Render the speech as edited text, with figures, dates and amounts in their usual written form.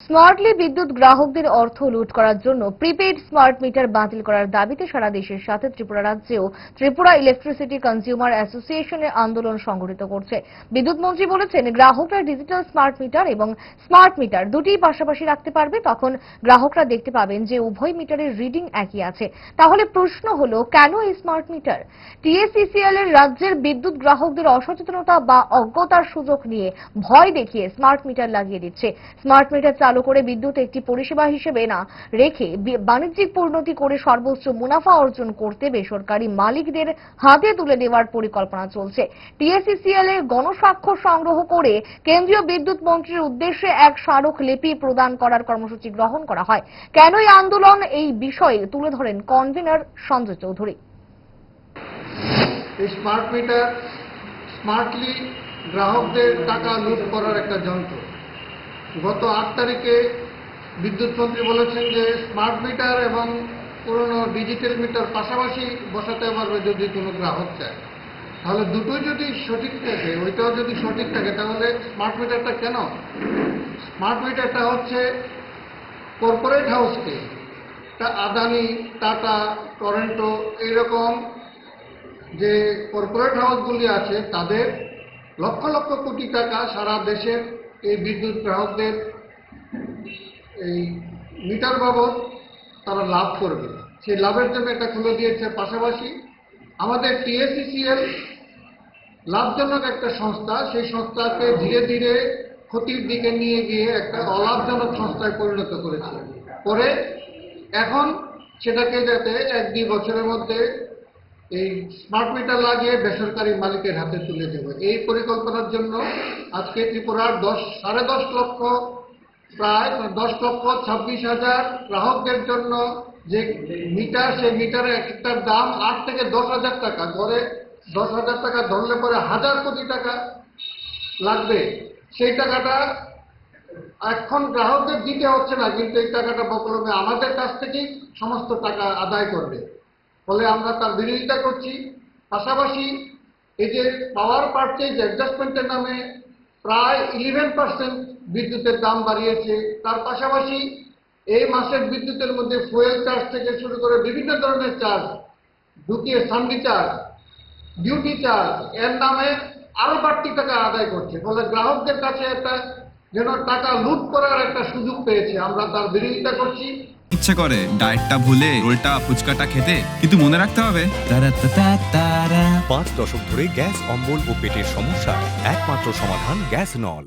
Smartly বিদ্যুৎ গ্রাহকদের অর্থ লুট করার জন্য প্রিপেইড স্মার্ট মিটার বাতিল করার দাবিতে সারা দেশের সাথে ত্রিপুরা রাজ্যেও ত্রিপুরা ইলেকট্রিসিটি কনজিউমার অ্যাসোসিয়েশনের আন্দোলন সংগঠিত করছে। বিদ্যুৎ মন্ত্রী বলেছেন, গ্রাহকরা ডিজিটাল স্মার্ট মিটার এবং স্মার্ট মিটার দুটিই পাশাপাশি রাখতে পারবে। তখন গ্রাহকরা দেখতে পাবেন যে উভয় মিটারের রিডিং একই আছে। তাহলে প্রশ্ন হলো, কেন এই স্মার্ট মিটার? টিএসইসিএল এর রাজ্যের বিদ্যুৎ গ্রাহকদের অসচেতনতা বা অজ্ঞতার সুযোগ নিয়ে ভয় দেখিয়ে স্মার্ট মিটার লাগিয়ে দিচ্ছে। স্মার্ট মিটার চালু করে বিদ্যুৎ একটি পরিষেবা হিসেবে না রেখে বাণিজ্যিক পরিণতি করে সর্বোচ্চ মুনাফা অর্জন করতে বেসরকারি মালিকদের হাতে তুলে দেওয়ার পরিকল্পনা চলছে। টিএসইসিএল এর গণস্বাক্ষর সংগ্রহ করে কেন্দ্রীয় বিদ্যুৎ মন্ত্রীর উদ্দেশ্যে এক স্মারকলিপি প্রদান করার কর্মসূচি গ্রহণ করা হয়। কেন এই আন্দোলন, এই বিষয়ে তুলে ধরেন convenor Sanjay Chowdhury. Smart meter smartly গ্রাহকদের টাকা লুট করার একটা যন্ত্র। গত 8 তারিখে বিদ্যুৎ মন্ত্রী বলেছেন যে স্মার্ট মিটার এবং পুরনো ডিজিটাল মিটার পাশাপাশি বসাতে পারবে যদি কোনো গ্রাহক চায়। তাহলে দুটোই যদি সঠিক থাকে, ওইটাও যদি সঠিক থাকে, তাহলে স্মার্ট মিটারটা কেন? স্মার্ট মিটারটা হচ্ছে কর্পোরেট হাউসকে, আদানি, টাটা, টরেন্টো, এইরকম যে কর্পোরেট হাউসগুলি আছে তাদের লক্ষ লক্ষ কোটি টাকা সারা দেশের এই বিদ্যুৎ গ্রাহকদের এই মিটার বাবদ তারা লাভ করবে। সেই লাভের জন্য এটা খুলে দিয়েছে। পাশাপাশি আমাদের টিএসইসিএল লাভজনক একটা সংস্থা, সেই সংস্থাকে ধীরে ধীরে ক্ষতির দিকে নিয়ে গিয়ে একটা অলাভজনক সংস্থায় পরিণত করেছে। পরে এখন সেটাকে যাতে 1-2 বছরের মধ্যে এই স্মার্ট মিটার লাগিয়ে বেসরকারি মালিকের হাতে তুলে দেবে, এই পরিকল্পনার জন্য আজকে ত্রিপুরার 10.5 লক্ষ, প্রায় 10,26,000 গ্রাহকদের জন্য যে মিটার, সেই মিটারের একটার দাম 8 থেকে 10,000 টাকা, গড়ে 10,000 টাকা ধরলে পরে 1,000 কোটি টাকা লাগবে। সেই টাকাটা এখন গ্রাহকদের দিতে হচ্ছে না, কিন্তু এই টাকাটা বকলমে আমাদের কাছ থেকেই সমস্ত টাকা আদায় করবে। ফলে আমরা তার বিরোধিতা করছি। পাশাপাশি এই যে পাওয়ার পারচেজ অ্যাডজাস্টমেন্টের নামে প্রায় 11% বিদ্যুতের দাম বাড়িয়েছে। তার পাশাপাশি এই মাসের বিদ্যুতের মধ্যে ফুয়েল চার্জ থেকে শুরু করে বিভিন্ন ধরনের চার্জ ঢুকিয়ে, সান্ডি চার্জ, ডিউটি চার্জ, এর নামে আরো বাড়তি টাকা আদায় করছে। ফলে গ্রাহকদের কাছে একটা যেন টাকা লুট করার একটা সুযোগ পেয়েছে। আমরা তার বিরোধিতা করছি। ইচ্ছে করে ডায়েটটা ভুলে রোলটা ফুচকাটা খেতে, কিন্তু মনে রাখতে হবে 5 দশক ধরে গ্যাস, অম্বল ও পেটের সমস্যার একমাত্র সমাধান গ্যাস নল।